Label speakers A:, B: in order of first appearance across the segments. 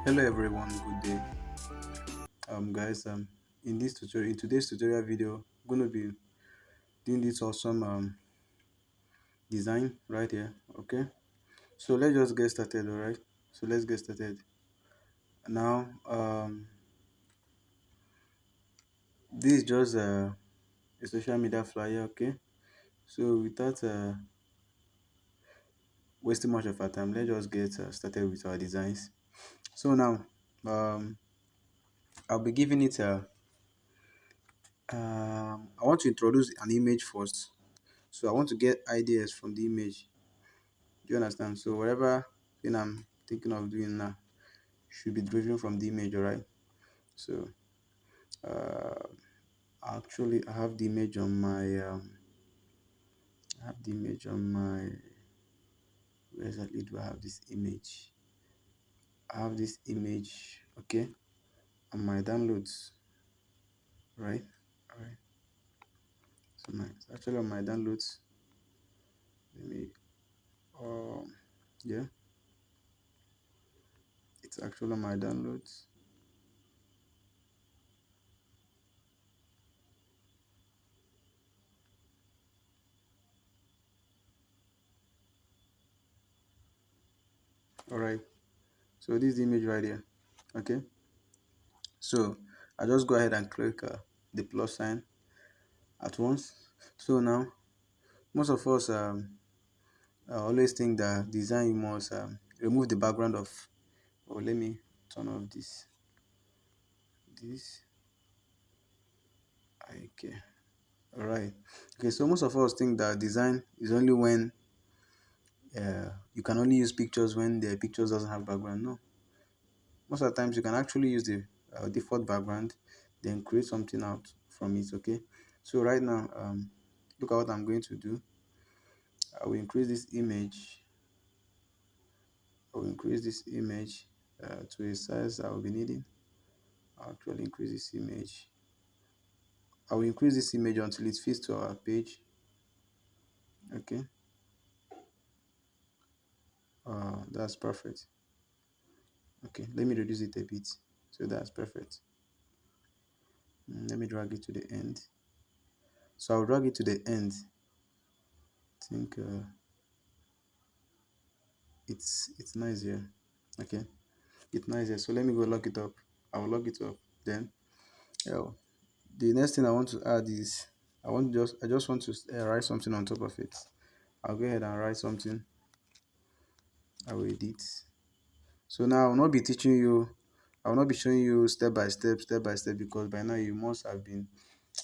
A: Hello everyone, good day. Guys, in today's tutorial video, I'm gonna be doing this awesome design right here. Okay, so let's just get started. All right, so let's get started now. This is just a social media flyer. Okay, so without wasting much of our time, let's just get started with our designs. So now, um, I'll be giving it a. I want to introduce an image first. So I want to get ideas from the image. Do you understand? So whatever thing I'm thinking of doing now should be driven from the image, alright? So uh, actually I have the image on my I have the image on my where exactly do I have this image? I have this image, okay, on my downloads, right? Alright. So it's actually on my downloads. Let me yeah, it's actually on my downloads. Alright. So this is the image right here. Okay. So I just go ahead and click the plus sign at once. So now most of us always think that design you must remove the background of. Oh, let me turn off this. Okay, all right. Okay, so most of us think that design is only when you can only use pictures when the pictures doesn't have background. No, most of the times you can actually use the default background, then create something out from it. Okay, so right now look at what I'm going to do. I will increase this image. I will increase this image to a size I will be needing. I'll actually increase this image. I will increase this image until it fits to our page. Okay, that's perfect. Okay, let me reduce it a bit. So that's perfect. Let me drag it to the end. So I'll drag it to the end. I think it's nice here. Okay, it's nice here. So let me go lock it up. I will lock it up. Then uh, the next thing I want to add is I just want to write something on top of it. I'll go ahead and write something. I will edit. So now I will not be teaching you, I will not be showing you step by step, because by now you must have been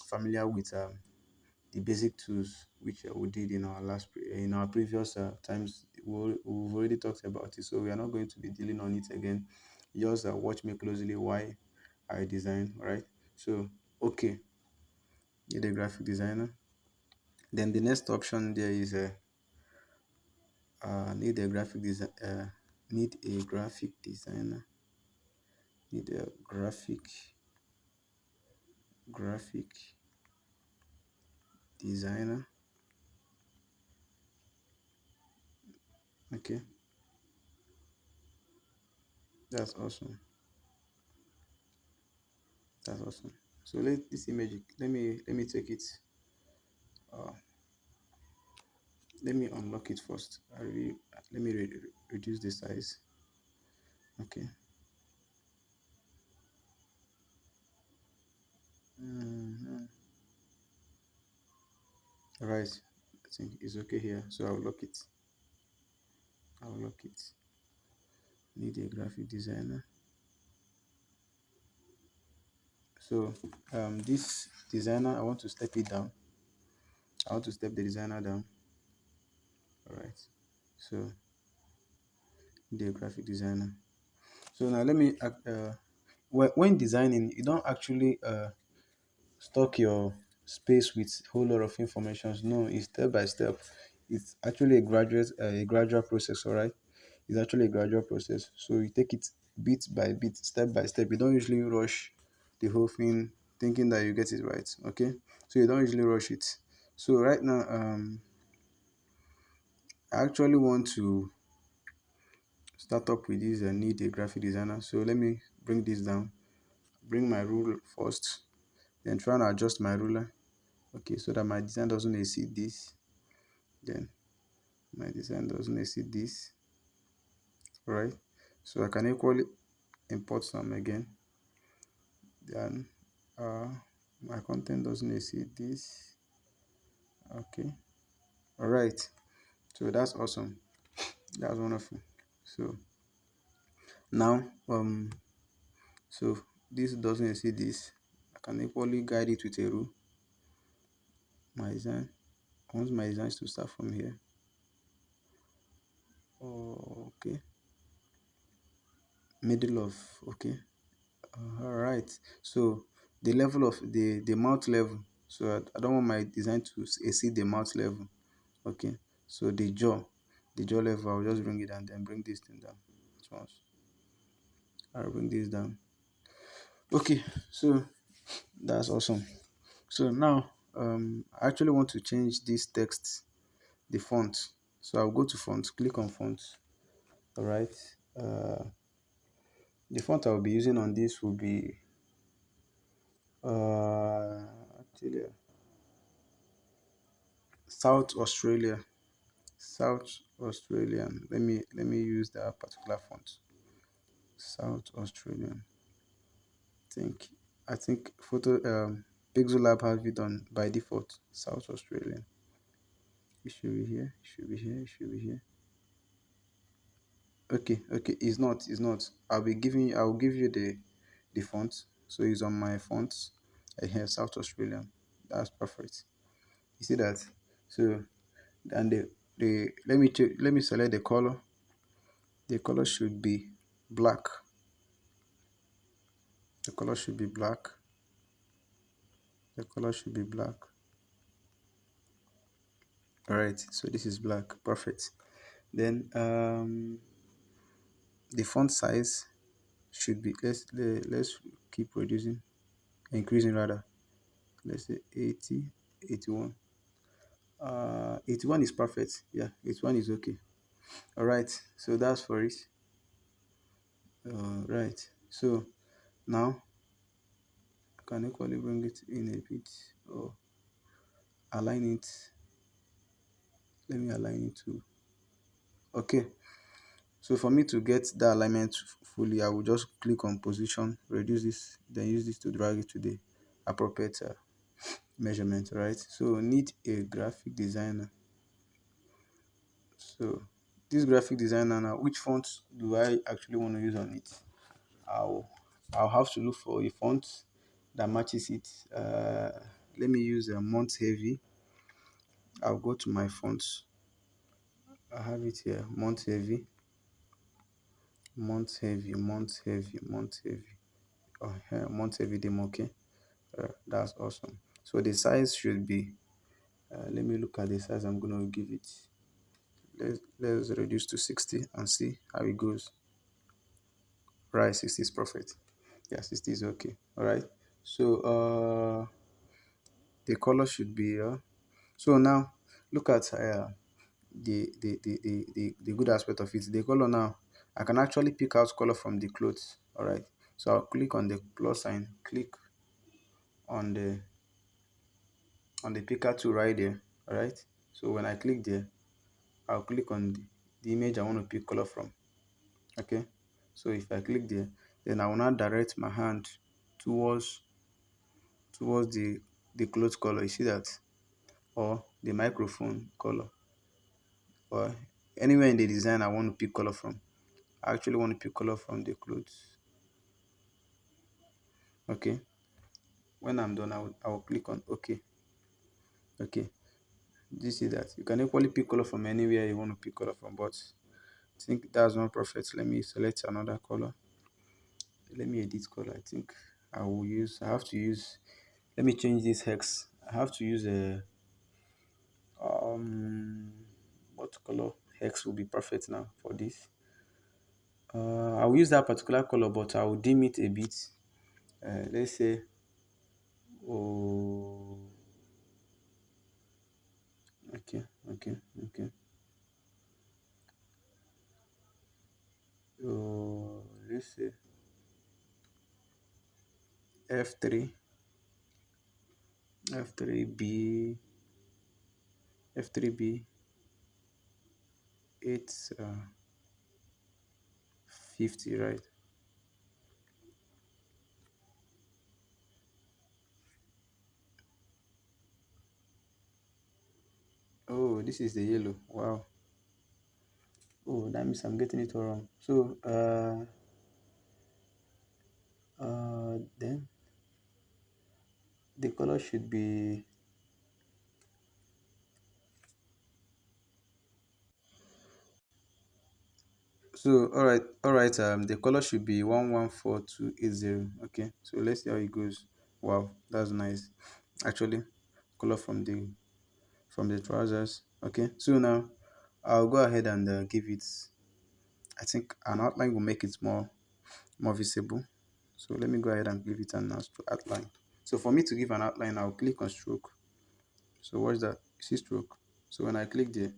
A: familiar with the basic tools which we did in our in our previous times. We've already talked about it, so we are not going to be dealing on it again. Just watch me closely why I design, right? So okay, need a graphic designer. Then the next option there is need a graphic design. Need a graphic designer. Need a graphic designer. Okay, that's awesome. That's awesome. So let this image. Let me take it. Uh, let me unlock it first. Let me reduce the size. Okay. Mhm. All right. I think it's okay here. So I'll lock it. I'll lock it. Need a graphic designer. So this designer, I want to step it down. I want to step the designer down. All right. So need a graphic designer. So now let me when designing, you don't actually stock your space with a whole lot of information. No, it's step by step. It's actually a gradual process. All right, it's actually a gradual process. So you take it bit by bit, step by step. You don't usually rush the whole thing thinking that you get it right. Okay, so you don't usually rush it. So right now, I actually want to start up with this need a graphic designer. So let me bring this down, bring my rule first, then try and adjust my ruler, okay, so that my design doesn't exceed this. Then my design doesn't exceed this. All right, so I can equally import some again. Then my content doesn't exceed this. Okay, all right, so that's awesome, that's wonderful. So now so this doesn't exceed this. I can equally guide it with a rule. My design, I want my designs to start from here. Okay, middle of, okay, all right. So the level of the mouth level, so I don't want my design to exceed the mouth level. Okay, so the jaw level, I'll just bring it down, then bring this thing down at once. I'll bring this down. Okay, so that's awesome. So now I actually want to change this text, the font. So I'll go to font, click on font. All right, the font I'll be using on this will be actually South Australia. South Australian. Let me use that particular font. South Australian. Think I think photo Pixelab have it on by default. South Australian. It should be here. It should be here. It should be here. Okay, okay. It's not. I'll give you the font. So it's on my fonts. I have South Australian. That's perfect. You see that? So and the let me select the color. The color should be black. The color should be black. The color should be black. All right, so this is black. Perfect. Then the font size should be, let's keep reducing, increasing rather. Let's say 80, 81. 81 is perfect. Yeah, 81 is okay. All right, so that's for it. Right, so now I can equally bring it in a bit, or align it. Let me align it to, okay. So for me to get the alignment fully, I will just click on position, reduce this, then use this to drag it to the appropriate measurement, right? So need a graphic designer. So this graphic designer now, which font do I actually want to use on it? I'll I'll have to look for a font that matches it. Let me use a Mont Heavy. I'll go to my fonts. I have it here, Mont Heavy, Mont Heavy, Mont Heavy, Mont Heavy. Oh, yeah, Mont Heavy demo, okay. That's awesome. So the size should be, let me look at the size I'm going to give it. Let's reduce to 60 and see how it goes. Right, 60 is perfect. Yeah, 60 is okay. All right. So the color should be so now look at the good aspect of it. The color now, I can actually pick out color from the clothes. All right. So I'll click on the plus sign, click on the picker tool right there. All right. So when I click there, I'll click on the image I want to pick color from. Okay, so if I click there, then I will now direct my hand towards the clothes color. You see that? Or the microphone color, or anywhere in the design I want to pick color from. I actually want to pick color from the clothes. Okay, when I'm done, I will click on OK. Okay, do you see that? You can equally pick color from anywhere you want to pick color from, but I think that's not perfect. Let me select another color. Let me edit color. I think I have to use, let me change this hex. I have to use a what color hex will be perfect now for this. I will use that particular color, but I will dim it a bit. Let's say, oh, okay, okay, okay. So let's say F3, F3B, F3B 850, right? Oh, this is the yellow. Wow. Oh, that means I'm getting it all wrong. So then the color should be, so all right, the color should be 114280. Okay, so let's see how it goes. Wow, that's nice. Actually, color from the trousers. Okay, so now I'll go ahead and give it, I think an outline will make it more visible. So let me go ahead and give it an outline. So for me to give an outline, I'll click on stroke. So what's that? You see stroke. So when I click there,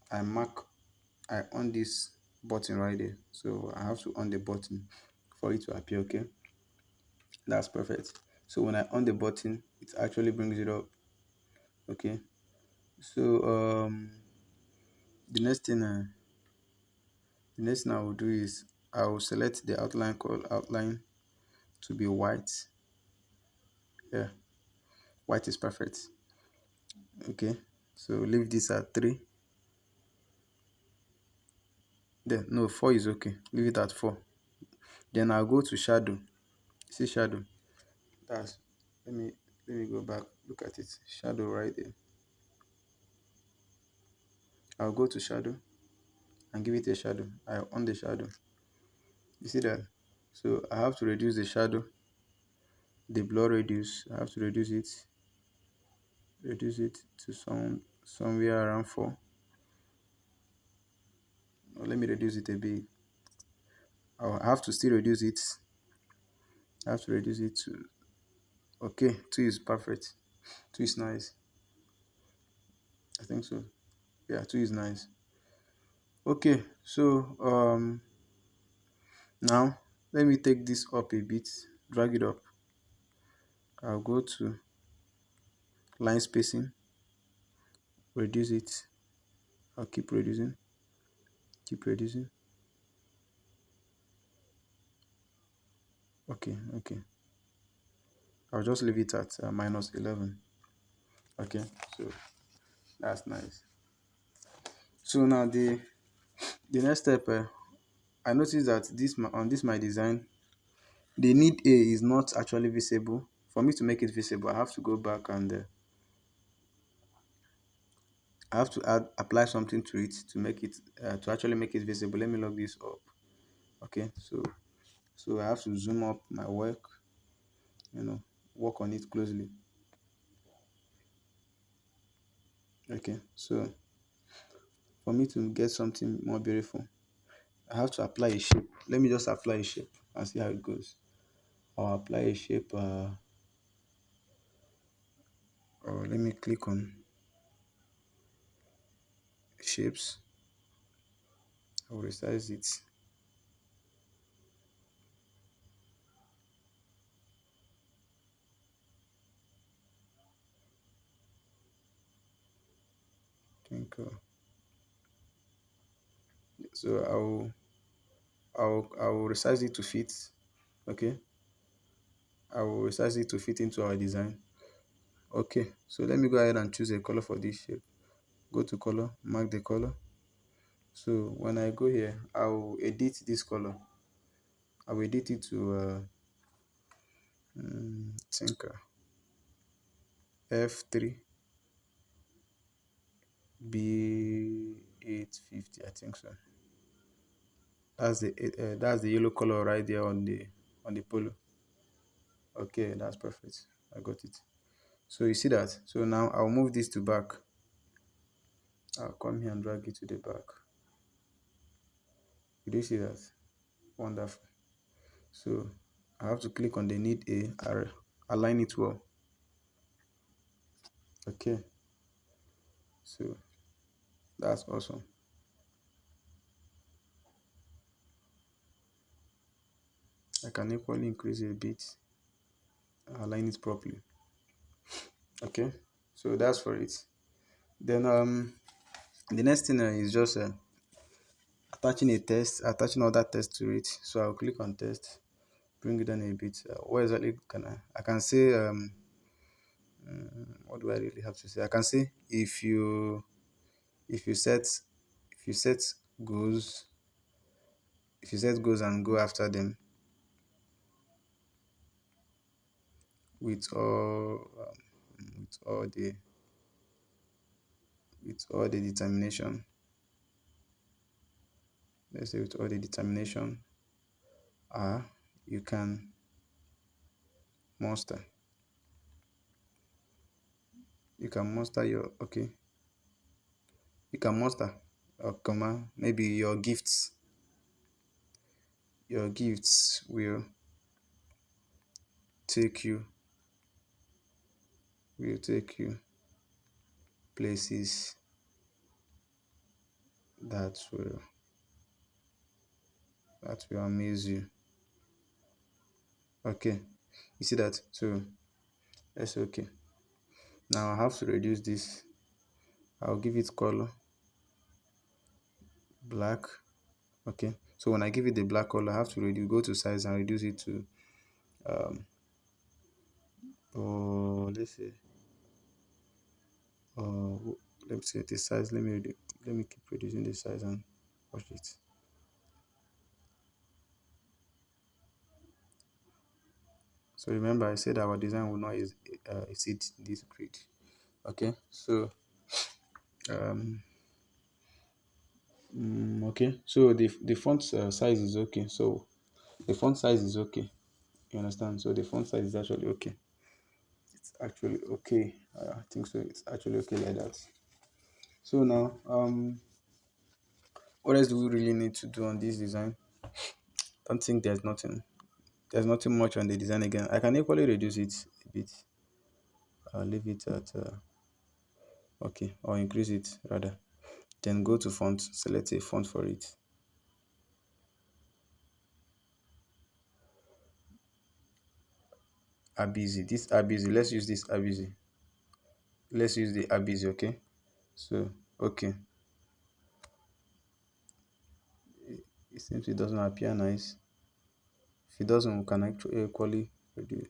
A: I mark, I on this button right there. So I have to on the button for it to appear. Okay, that's perfect. So when I on the button, it actually brings it up. Okay, so the next thing I will do is I will select the outline called outline to be white. Yeah, white is perfect. Okay, so leave this at 3. Then no, 4 is okay, leave it at 4. Then I'll go to shadow. See shadow, that's, let me go back, look at it, shadow right there. I'll go to shadow and give it a shadow. I on the shadow, you see that? So I have to reduce the shadow, the blur radius. I have to reduce it to somewhere around 4. Or let me reduce it a bit. I have to still reduce it. I have to reduce it to, okay, 2 is perfect. 2 is nice. I think so. Yeah, 2 is nice. Okay, so now let me take this up a bit, drag it up. I'll go to line spacing, reduce it. I'll keep reducing. Okay. I'll just leave it at -11. Okay, so that's nice. So now the next step, I noticed that on this my design, the need A is not actually visible. For me to make it visible, I have to go back and I have to apply something to it to make it to actually make it visible. Let me lock this up. Okay, so I have to zoom up my work, you know, work on it closely. Okay, so for me to get something more beautiful, I have to apply a shape. Let me just apply a shape and see how it goes. I'll apply a shape, or let me click on shapes. I will resize it. Think so. I will resize it to fit. Okay, I will resize it to fit into our design. Okay, so let me go ahead and choose a color for this shape. Go to color, mark the color. So when I go here, I will edit this color. I will edit it to think F3 B850. I think so. That's the yellow color right there on the polo. Okay, that's perfect. I got it. So you see that. So now I'll move this to back. I'll come here and drag it to the back. Did you see that? Wonderful. So I have to click on the need A, align it well. Okay, so that's awesome. I can equally increase it a bit, align it properly. Okay, so that's for it. Then the next thing is just attaching a test, attaching other text to it. So I'll click on test, bring it down a bit. What exactly can I can say what do I really have to say? I can say if you set if you set goals if you set goals and go after them with with all the with all the determination, let's say with all the determination, you can master you can master your okay you can master comma maybe your gifts take you will take you places that will amaze you. Okay, you see that? So that's okay. Now I have to reduce this. I'll give it color black. Okay, so when I give it the black color, I have to go to size and reduce it to let's say let me say the size. Let me keep reducing the size and watch it. So remember, I said our design will not exceed this grid. Okay, so um okay, so the font size is okay. So the font size is okay. You understand? So the font size is actually okay. It's actually okay. I think so. It's actually okay like that. So now, what else do we really need to do on this design? Don't think there's nothing. There's nothing much on the design again. I can equally reduce it a bit. I'll leave it at okay, or increase it rather. Then go to font, select a font for it. Abizi. This Abizi. Let's use this Abizi. Let's use the Abizi. Okay. So okay. It seems it doesn't appear nice. If it doesn't, we can actually equally reduce.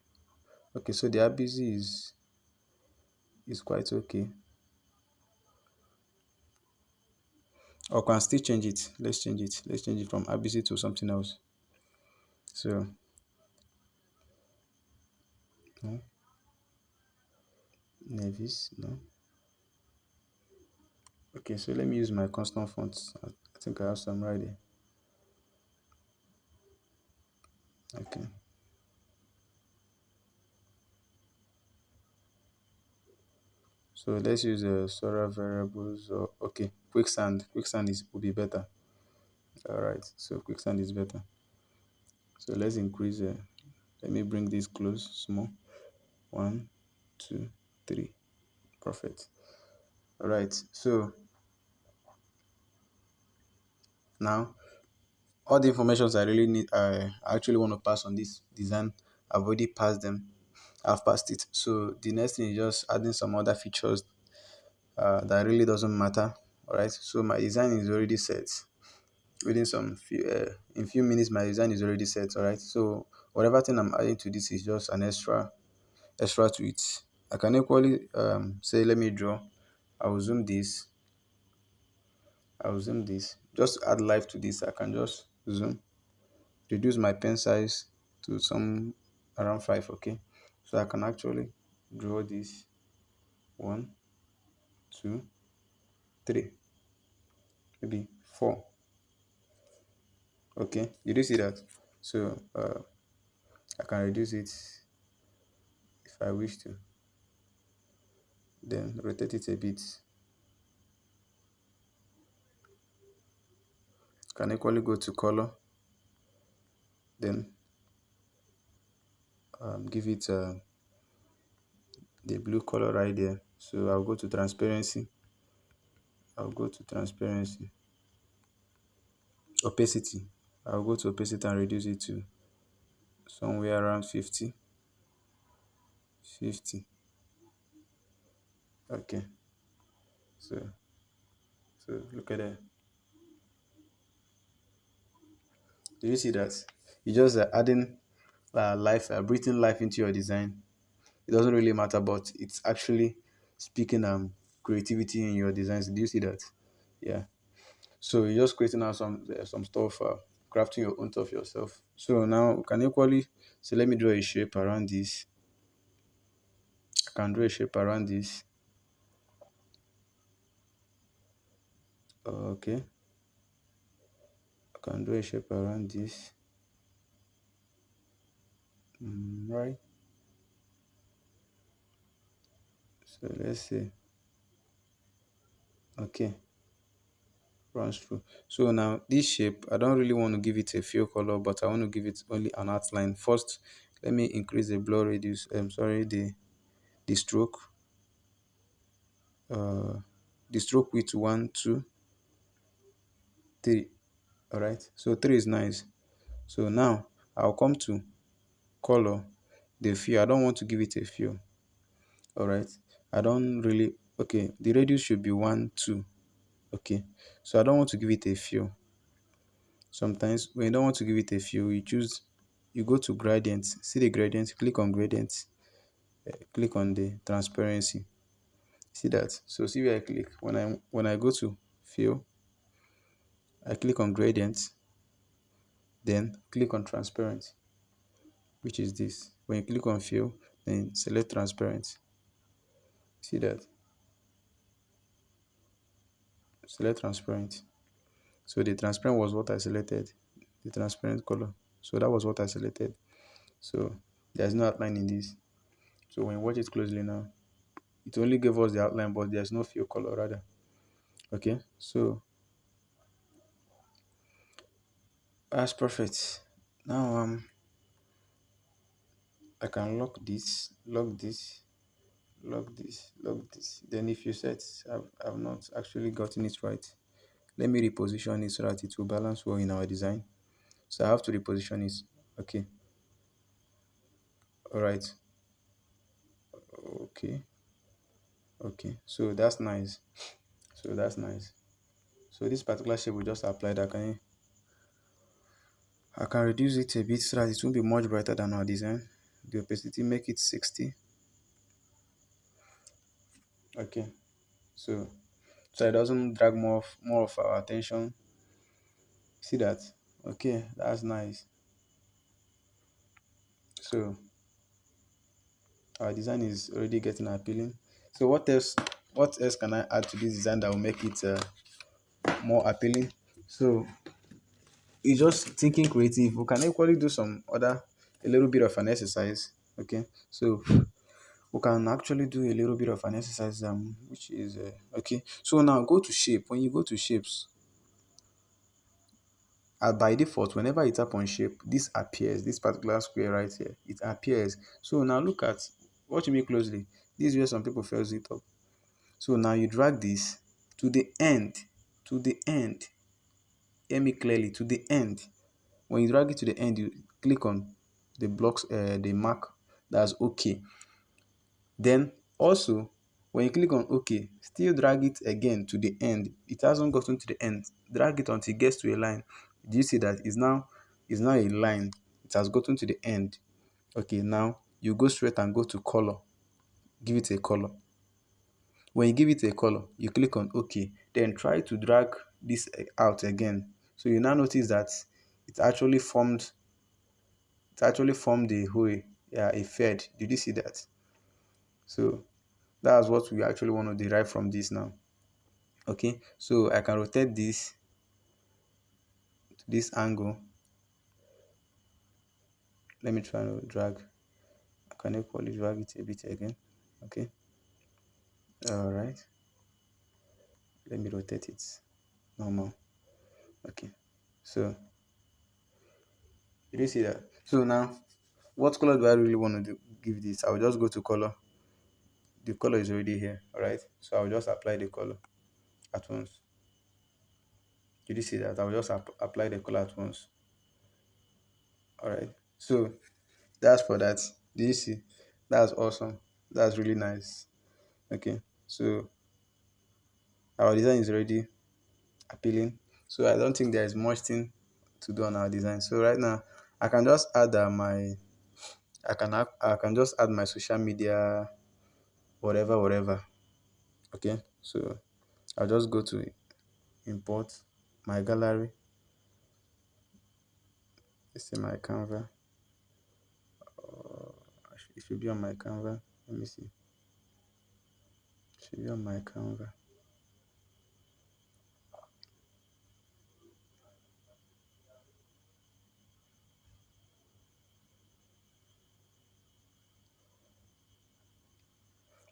A: Okay, so the Abizi is quite okay. Or can still change it. Let's change it. Let's change it from Abizi to something else. So no, Nevis, no. Okay, so let me use my custom fonts. I think I have some right there. Okay. So let's use Sora variables. Or okay, quicksand. Quicksand will be better. All right. So quicksand is better. So let's increase. Let me bring this close, small. 1, 2, 3. Perfect. All right. So now all the informations I really need, I actually want to pass on this design. I've already passed them. I've passed it. So the next thing is just adding some other features that really doesn't matter. All right. So my design is already set. Within in few minutes, my design is already set. All right. So whatever thing I'm adding to this is just an extra to it. I can equally say, let me draw. I will zoom this. I will zoom this. Just to add life to this, I can just zoom. Reduce my pen size to some around 5. Okay. So I can actually draw this 1, 2, 3, maybe 4. Okay. Did you see that? So I can reduce it if I wish to. Then rotate it a bit. Can equally go to color. Then give it the blue color right there. So I'll go to transparency. Opacity. I'll go to opacity and reduce it to somewhere around 50. 50. Okay. So look at that. Do you see that? You just adding life, breathing life into your design. It doesn't really matter, but it's actually speaking creativity in your designs. Do you see that? Yeah. So you're just creating out some stuff, crafting your own stuff yourself. So now we can equally, so let me draw a shape around this. I can draw a shape around this. Okay. I can draw a shape around this. Right. So let's see. Okay. Runs through. So now this shape, I don't really want to give it a fill color, but I want to give it only an outline. First, let me increase the blur radius. Sorry, the stroke. Uh, the stroke width 1, 2, 3. All right. So 3 is nice. So now I'll come to color, the fill. I don't want to give it a fill. All right. I don't really. Okay. The radius should be 1, 2. Okay. So I don't want to give it a fill. Sometimes when you don't want to give it a fill, you go to gradients. See the gradients, click on gradients, click on the transparency. See that? So see where I click. When I go to fill, I click on gradients, then click on transparent, which is this. When you click on fill, then select transparent. See that? Select transparent. So the transparent was what I selected, the transparent color. So that was what I selected. So there's no outline in this. So when you watch it closely now, it only gave us the outline, but there's no fill color rather. Okay, so that's perfect. Now I can lock this, lock this. Then if you set, I've not actually gotten it right. Let me reposition it so that it will balance well in our design. So I have to reposition it. Okay. All right. Okay. Okay. So that's nice. So that's nice. So this particular shape we just applied, I can reduce it a bit so that it will be much brighter than our design. The opacity, make it 60. Okay. So it doesn't drag more of our attention. See that? Okay, that's nice. So our design is already getting appealing. So what else can I add to this design that will make it more appealing? So it's just thinking creative. We can equally do some other, a little bit of an exercise. Okay, so we can actually do a little bit of an exercise, which is okay. So now go to shape. When you go to shapes, by default, whenever you tap on shape, this appears. This particular square right here, it appears. So now watch me closely. This is where some people felt it up. So now you drag this to the end, to the end. Hear me clearly, to the end. When you drag it to the end, you click on the blocks, the mark that's okay. Then also, when you click on OK, still drag it again to the end. It hasn't gotten to the end. Drag it until it gets to a line. Do you see that? It's now a line. It has gotten to the end. Okay, now you go straight and go to color. Give it a color. When you give it a color, you click on OK. Then try to drag this out again. So you now notice that it actually formed a whole, yeah, a fed. Did you see that? So that's what we actually want to derive from this now. Okay, so I can rotate this to this angle. Let me try to drag. I can equally drag it a bit again. Okay, all right, let me rotate it normal. Okay, so did you see that? So now what color do I really want to give this? I'll just go to color. The color is already here. All right, so I'll just apply the color at once. Did you see that? I'll just apply the color at once. All right, so that's for that. Did you see? That's awesome. That's really nice. Okay, so our design is already appealing. So I don't think there is much thing to do on our design. So right now, I can just add I can just add my social media, whatever. Okay, so I'll just go to import my gallery. Let's see my Canva. It should be on my Canva. Let me see. It should be on my Canva.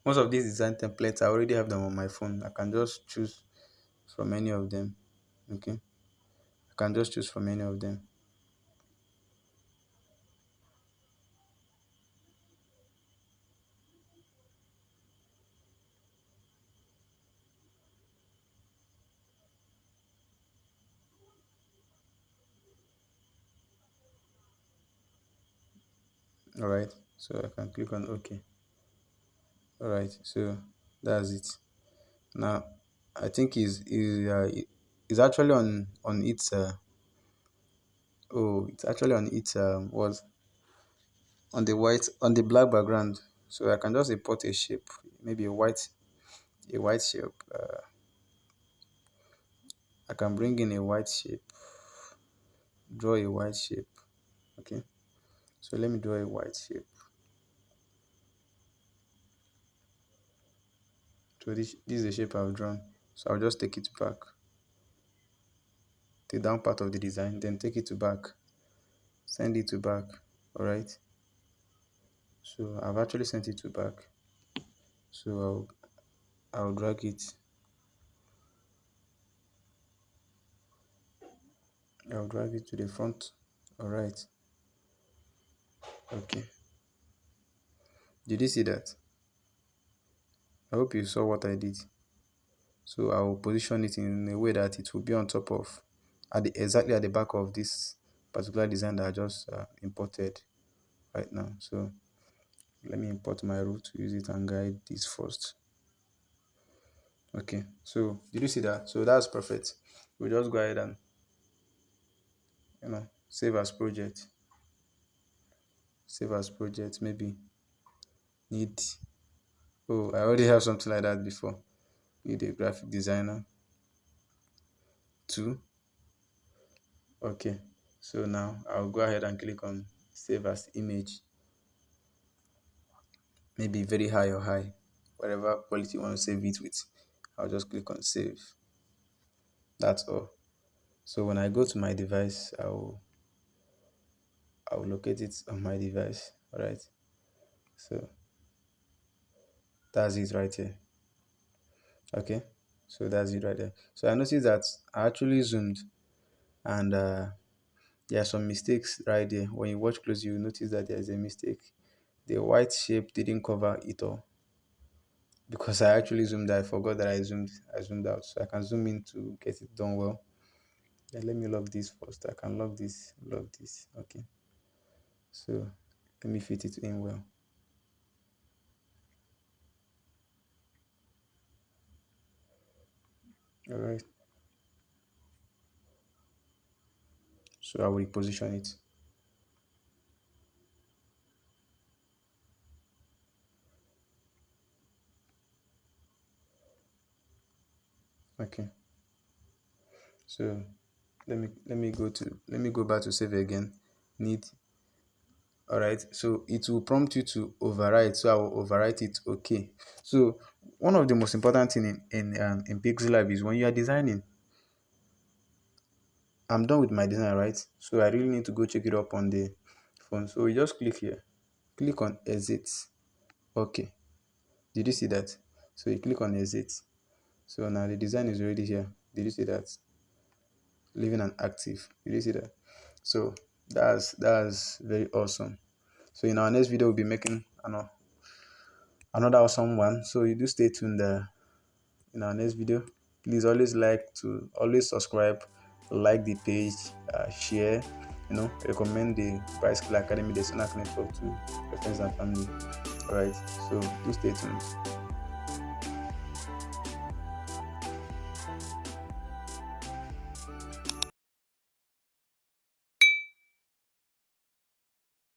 A: Most of these design templates, I already have them on my phone. I can just choose from any of them. Okay, I can just choose from any of them. All right, so I can click on OK. All right, so that's it. Now, I think is actually on its it's actually on its was on the white on the black background. So I can just import a shape, maybe a white shape. I can bring in a white shape, draw a white shape. Okay, so let me draw a white shape. So this is the shape I've drawn. So I'll just take it back, the down part of the design, then take it to back, send it to back. All right. So I've actually sent it to back. So I'll drag it. I'll drag it to the front. All right. Okay. Did you see that? I hope you saw what I did. So I will position it in a way that it will be on top of, exactly at the back of this particular design that I just imported right now. So let me import my rule to use it and guide this first. Okay, so did you see that? So that's perfect. We'll just go ahead and save as project. Save as project, maybe need, oh, I already have something like that before. Need a graphic designer. 2. Okay, so now I'll go ahead and click on save as image, maybe very high or high, whatever quality you want to save it with. I'll just click on save. That's all. So when I go to my device, I'll locate it on my device. All right, so that's it right here. Okay, so that's it right there. So I noticed that I actually zoomed, and there are some mistakes right there. When you watch close, you notice that there is a mistake. The white shape didn't cover it all, because I actually zoomed. I forgot that I zoomed out. So I can zoom in to get it done well. Then let me lock this first. I can lock this. Okay, so let me fit it in well. All right, so I will reposition it. Okay, so let me go back to save again. Need. All right, so it will prompt you to overwrite, so I will overwrite it. Okay, so one of the most important thing in Pixelab is when you are designing. I'm done with my design, right? So I really need to go check it up on the phone. So you just click here, click on exit. Okay, did you see that? So you click on exit. So now the design is already here. Did you see that? Living and active. Did you see that? So that's very awesome. So in our next video, we'll be making another awesome one. So you do stay tuned in our next video. Please always subscribe, like the page, share, recommend the Bicycle Academy, the Snack Network to your friends and family. All right, so do stay tuned.